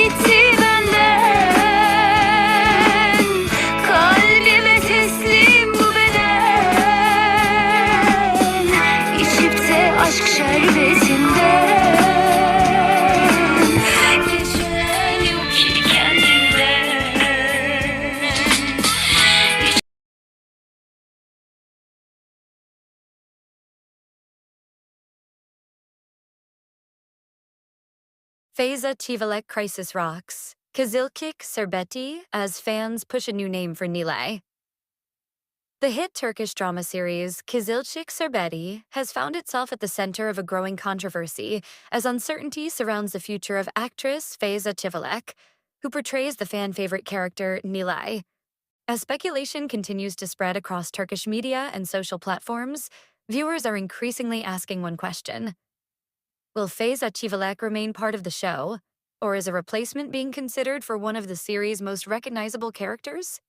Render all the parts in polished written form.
gitti benden. Kalbime teslim bu beden. İçip de aşk şerbetinden. Geçen yok ki kendinden. Feyza Çivilek crisis rocks. Kızılcık Şerbeti as fans push a new name for Nilay. The hit Turkish drama series Kızılcık Şerbeti has found itself at the center of a growing controversy as uncertainty surrounds the future of actress Feyza Çivilek, who portrays the fan-favorite character Nilay. As speculation continues to spread across Turkish media and social platforms, viewers are increasingly asking one question. Will Feyza Çivilek remain part of the show, or is a replacement being considered for one of the series' most recognizable characters?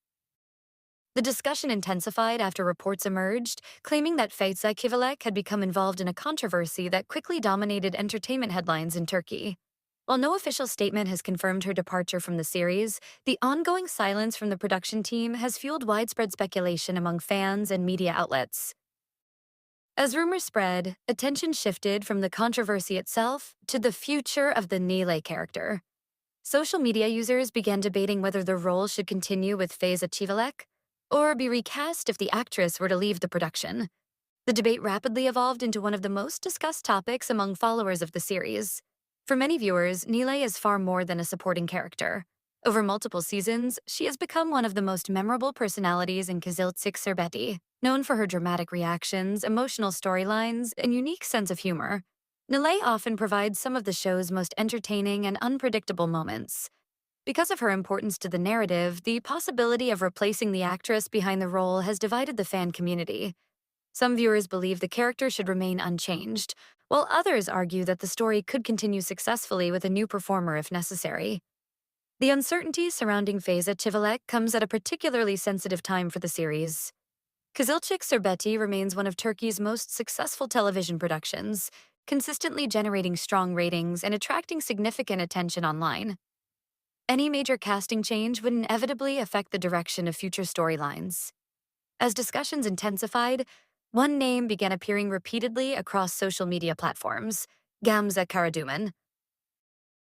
The discussion intensified after reports emerged, claiming that Feyza Çivilek had become involved in a controversy that quickly dominated entertainment headlines in Turkey. While no official statement has confirmed her departure from the series, the ongoing silence from the production team has fueled widespread speculation among fans and media outlets. As rumors spread, attention shifted from the controversy itself to the future of the Nilay character. Social media users began debating whether the role should continue with Feyza Çivilek or be recast if the actress were to leave the production. The debate rapidly evolved into one of the most discussed topics among followers of the series. For many viewers, Nilay is far more than a supporting character. Over multiple seasons, she has become one of the most memorable personalities in Kızılcık Şerbeti. Known for her dramatic reactions, emotional storylines, and unique sense of humor, Nilay often provides some of the show's most entertaining and unpredictable moments. Because of her importance to the narrative, the possibility of replacing the actress behind the role has divided the fan community. Some viewers believe the character should remain unchanged, while others argue that the story could continue successfully with a new performer if necessary. The uncertainty surrounding Feyza Çivilek comes at a particularly sensitive time for the series. Kızılcık Şerbeti remains one of Turkey's most successful television productions, consistently generating strong ratings and attracting significant attention online. Any major casting change would inevitably affect the direction of future storylines. As discussions intensified, one name began appearing repeatedly across social media platforms: Gamze Karaduman.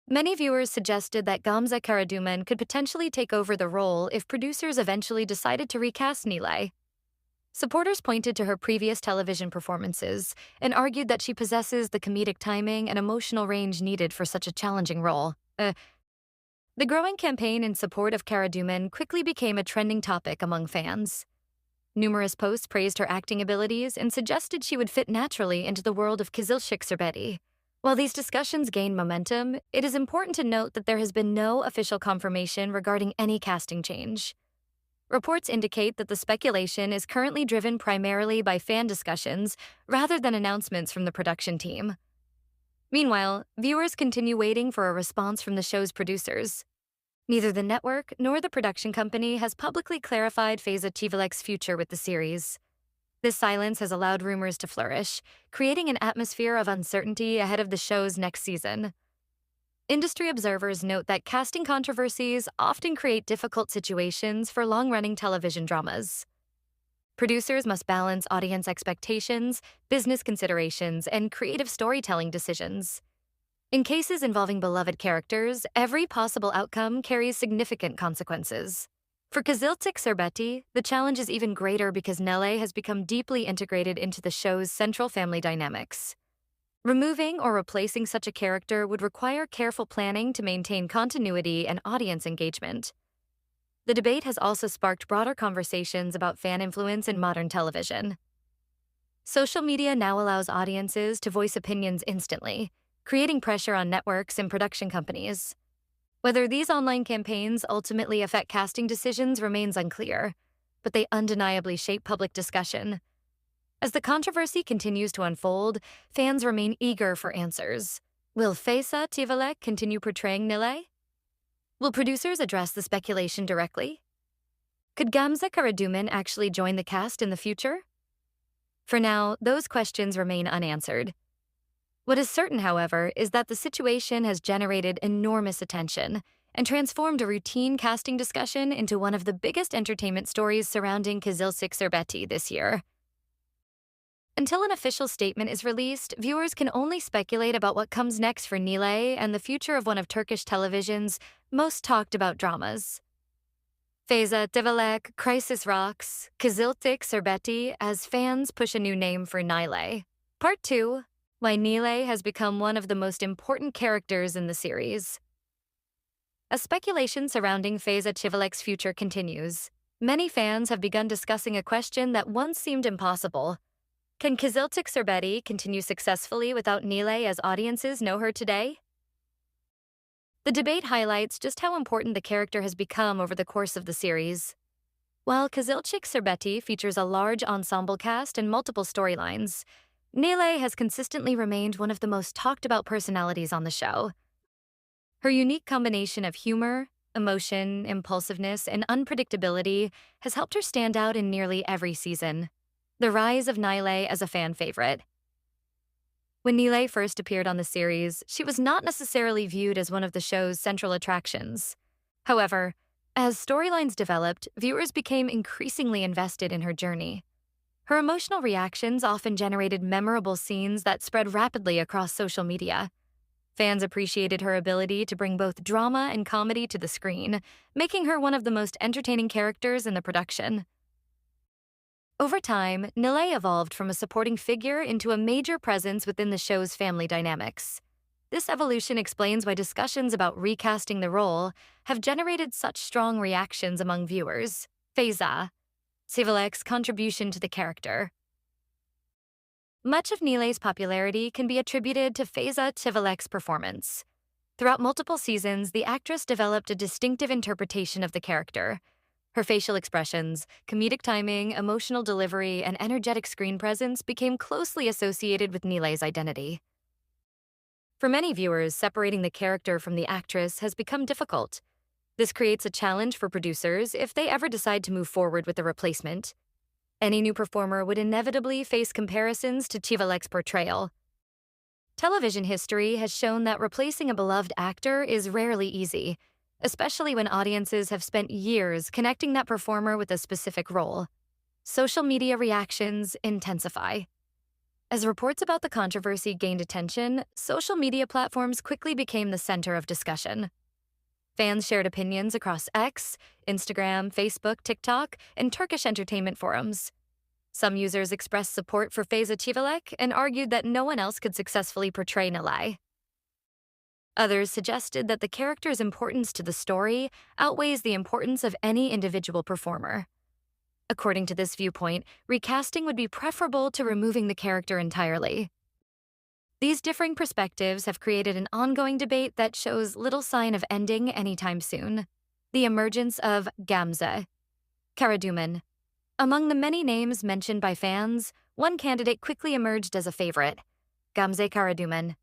Many viewers suggested that Gamze Karaduman could potentially take over the role if producers eventually decided to recast Nilay. Supporters pointed to her previous television performances and argued that she possesses the comedic timing and emotional range needed for such a challenging role. The growing campaign in support of Karaduman quickly became a trending topic among fans. Numerous posts praised her acting abilities and suggested she would fit naturally into the world of Kızılcık Şerbeti. While these discussions gained momentum, it is important to note that there has been no official confirmation regarding any casting change. Reports indicate that the speculation is currently driven primarily by fan discussions rather than announcements from the production team. Meanwhile, viewers continue waiting for a response from the show's producers. Neither the network nor the production company has publicly clarified Feyza Çivilek's future with the series. This silence has allowed rumors to flourish, creating an atmosphere of uncertainty ahead of the show's next season. Industry observers note that casting controversies often create difficult situations for long-running television dramas. Producers must balance audience expectations, business considerations, and creative storytelling decisions. In cases involving beloved characters, every possible outcome carries significant consequences. For Kızılcık Şerbeti, the challenge is even greater because Nilay has become deeply integrated into the show's central family dynamics. Removing or replacing such a character would require careful planning to maintain continuity and audience engagement. The debate has also sparked broader conversations about fan influence in modern television. Social media now allows audiences to voice opinions instantly, creating pressure on networks and production companies. Whether these online campaigns ultimately affect casting decisions remains unclear, but they undeniably shape public discussion. As the controversy continues to unfold, fans remain eager for answers. Will Feyza Çivilek continue portraying Nilay? Will producers address the speculation directly? Could Gamze Karaduman actually join the cast in the future? For now, those questions remain unanswered. What is certain, however, is that the situation has generated enormous attention and transformed a routine casting discussion into one of the biggest entertainment stories surrounding Kızılcık Şerbeti this year. Until an official statement is released, viewers can only speculate about what comes next for Nile and the future of one of Turkish television's most talked about dramas. Feyza Tivelek Crisis Rocks, Kızılcık Şerbeti as fans push a new name for Nile. Part 2, Why Nile has become one of the most important characters in the series. As speculation surrounding Feyza Tivelek's future continues, many fans have begun discussing a question that once seemed impossible. Can Kızılcık Şerbeti continue successfully without Nile as audiences know her today? The debate highlights just how important the character has become over the course of the series. While Kızılcık Şerbeti features a large ensemble cast and multiple storylines, Nile has consistently remained one of the most talked about personalities on the show. Her unique combination of humor, emotion, impulsiveness, and unpredictability has helped her stand out in nearly every season. The rise of Nile as a fan favorite. When Nile first appeared on the series, she was not necessarily viewed as one of the show's central attractions. However, as storylines developed, viewers became increasingly invested in her journey. Her emotional reactions often generated memorable scenes that spread rapidly across social media. Fans appreciated her ability to bring both drama and comedy to the screen, making her one of the most entertaining characters in the production. Over time, Nile evolved from a supporting figure into a major presence within the show's family dynamics. This evolution explains why discussions about recasting the role have generated such strong reactions among viewers. Feyza Tivelek's contribution to the character. Much of Nilay's popularity can be attributed to Feyza Tivelek's performance. Throughout multiple seasons, the actress developed a distinctive interpretation of the character. Her facial expressions, comedic timing, emotional delivery, and energetic screen presence became closely associated with Nilay's identity. For many viewers, separating the character from the actress has become difficult. This creates a challenge for producers if they ever decide to move forward with a replacement. Any new performer would inevitably face comparisons to Tivelek's portrayal. Television history has shown that replacing a beloved actor is rarely easy, especially when audiences have spent years connecting that performer with a specific role. Social media reactions intensify. As reports about the controversy gained attention, social media platforms quickly became the center of discussion. Fans shared opinions across X, Instagram, Facebook, TikTok, and Turkish entertainment forums. Some users expressed support for Feyza Tivelek and argued that no one else could successfully portray Nilay. Others suggested that the character's importance to the story outweighs the importance of any individual performer. According to this viewpoint, recasting would be preferable to removing the character entirely. These differing perspectives have created an ongoing debate that shows little sign of ending anytime soon. The emergence of Gamze Karaduman. Among the many names mentioned by fans, one candidate quickly emerged as a favorite, Gamze Karaduman.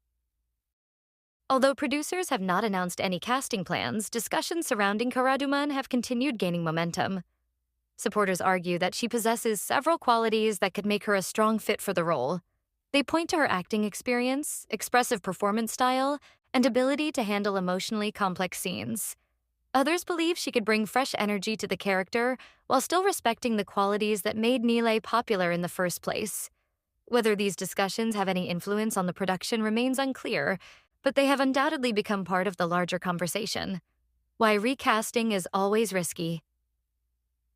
Although producers have not announced any casting plans, discussions surrounding Karaduman have continued gaining momentum. Supporters argue that she possesses several qualities that could make her a strong fit for the role. They point to her acting experience, expressive performance style, and ability to handle emotionally complex scenes. Others believe she could bring fresh energy to the character while still respecting the qualities that made Nilay popular in the first place. Whether these discussions have any influence on the production remains unclear, but they have undoubtedly become part of the larger conversation. Why recasting is always risky.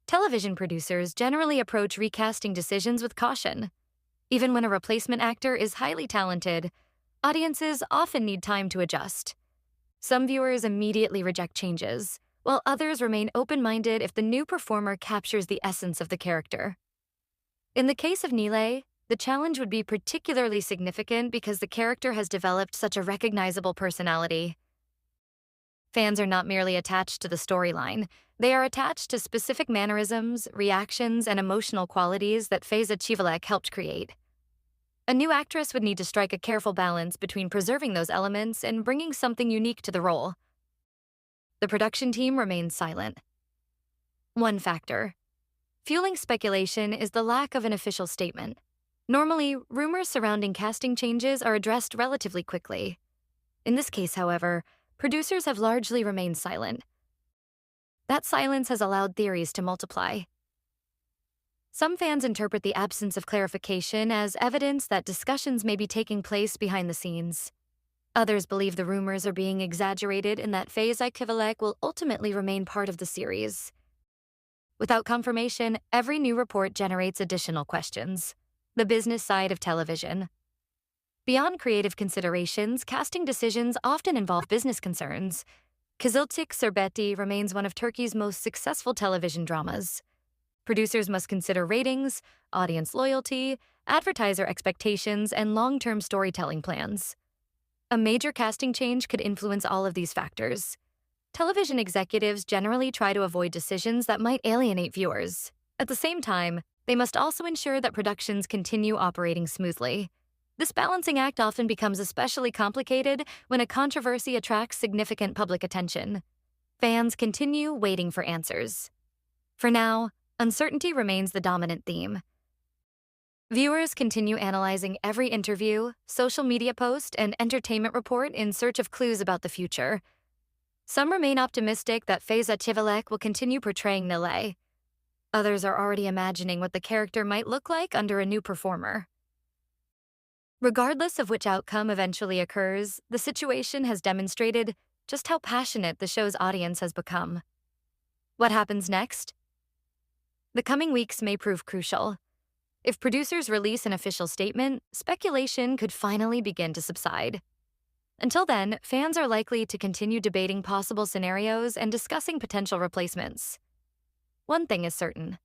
Television producers generally approach recasting decisions with caution. Even when a replacement actor is highly talented, audiences often need time to adjust. Some viewers immediately reject changes, while others remain open-minded if the new performer captures the essence of the character. In the case of Nilay, the challenge would be particularly significant because the character has developed such a recognizable personality. Fans are not merely attached to the storyline, they are attached to specific mannerisms, reactions, and emotional qualities that Feyza Tivelek helped create. A new actress would need to strike a careful balance between preserving those elements and bringing something unique to the role. The production team remains silent. One factor fueling speculation is the lack of an official statement. Normally, rumors surrounding casting changes are addressed relatively quickly. In this case, however, producers have largely remained silent. That silence has allowed theories to multiply. Some fans interpret the absence of clarification as evidence that discussions may be taking place behind the scenes. Others believe the rumors are being exaggerated and that Feyza Çiçek will ultimately remain part of the series. Without confirmation, every new report generates additional questions. The business side of television. Beyond creative considerations, casting decisions often involve business concerns. Kızılcık Şerbeti remains one of Turkey's most successful television dramas. Producers must consider ratings, audience loyalty, advertiser expectations, and long-term storytelling plans. A major casting change could influence all of these factors. Television executives generally try to avoid decisions that might alienate viewers. At the same time, they must also ensure that productions continue operating smoothly. This balancing act often becomes especially complicated when a controversy attracts significant public attention. Fans continue waiting for answers. For now, uncertainty remains the dominant theme. Viewers continue analyzing every interview, social media post, and entertainment report in search of clues about the future. Some remain optimistic that Feyza Çiçek will continue portraying Nilay. Others are already imagining what the character might look like under a new performer. Regardless of which outcome eventually occurs, the situation has demonstrated just how passionate the show's audience has become. What happens next? The coming weeks may prove crucial. If producers release an official statement, speculation could finally begin to subside. Until then, fans are likely to continue debating possible scenarios and discussing potential replacements. One thing is certain.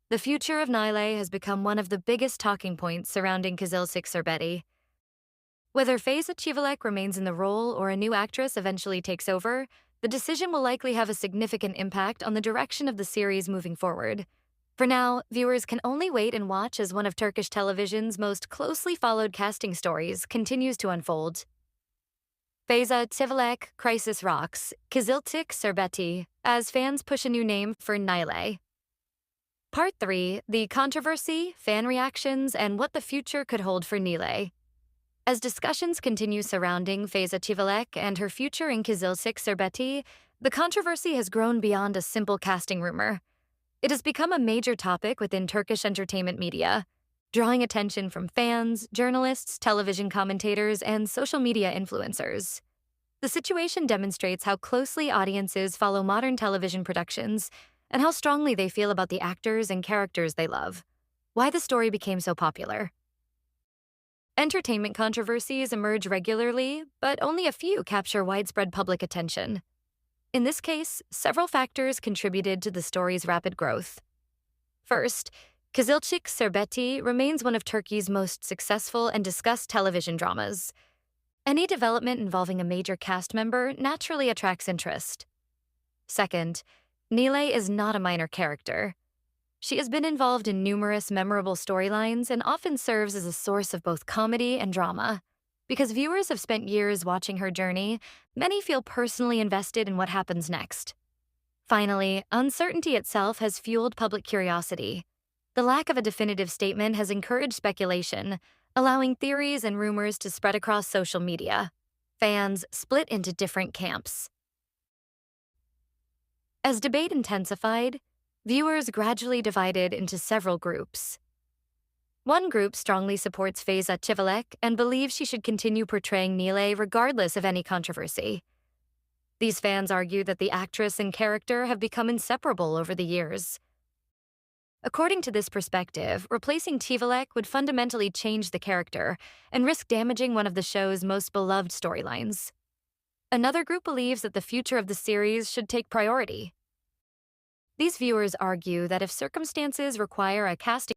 The future of Nilay has become one of the biggest talking points surrounding Kızılcık Şerbeti. Whether Feyza Çiçek remains in the role or a new actress eventually takes over, the decision will likely have a significant impact on the direction of the series moving forward. For now, viewers can only wait and watch as one of Turkish television's most closely followed casting stories continues to unfold. Feyza Çiçek crisis rocks, Kızılcık Şerbeti, as fans push a new name for Nilay. Part 3, the controversy, fan reactions, and what the future could hold for Nilay. As discussions continue surrounding Feyza Çiçek and her future in Kızılcık Şerbeti, the controversy has grown beyond a simple casting rumor. It has become a major topic within Turkish entertainment media, drawing attention from fans, journalists, television commentators, and social media influencers. The situation demonstrates how closely audiences follow modern television productions and how strongly they feel about the actors and characters they love. Why the story became so popular. Entertainment controversies emerge regularly, but only a few capture widespread public attention. In this case, several factors contributed to the story's rapid growth. First, Kızılcık Şerbeti remains one of Turkey's most successful and discussed television dramas. Any development involving a major cast member naturally attracts interest. Second, Nilay is not a minor character. She has been involved in numerous memorable storylines and often serves as a source of both comedy and drama. Because viewers have spent years watching her journey, many feel personally invested in what happens next. Finally, uncertainty itself has fueled public curiosity. The lack of a definitive statement has encouraged speculation, allowing theories and rumors to spread across social media. Fans split into different camps. As debate intensified, viewers gradually divided into several groups. One group strongly supports Feyza Çiçek and believes she should continue portraying Nilay regardless of any controversy. These fans argue that the actress and character have become inseparable over the years. According to this perspective, replacing Çiçek would fundamentally change the character and risk damaging one of the show's most beloved storylines. Another group believes that the future of the series should take priority. These viewers argue that if circumstances require a casting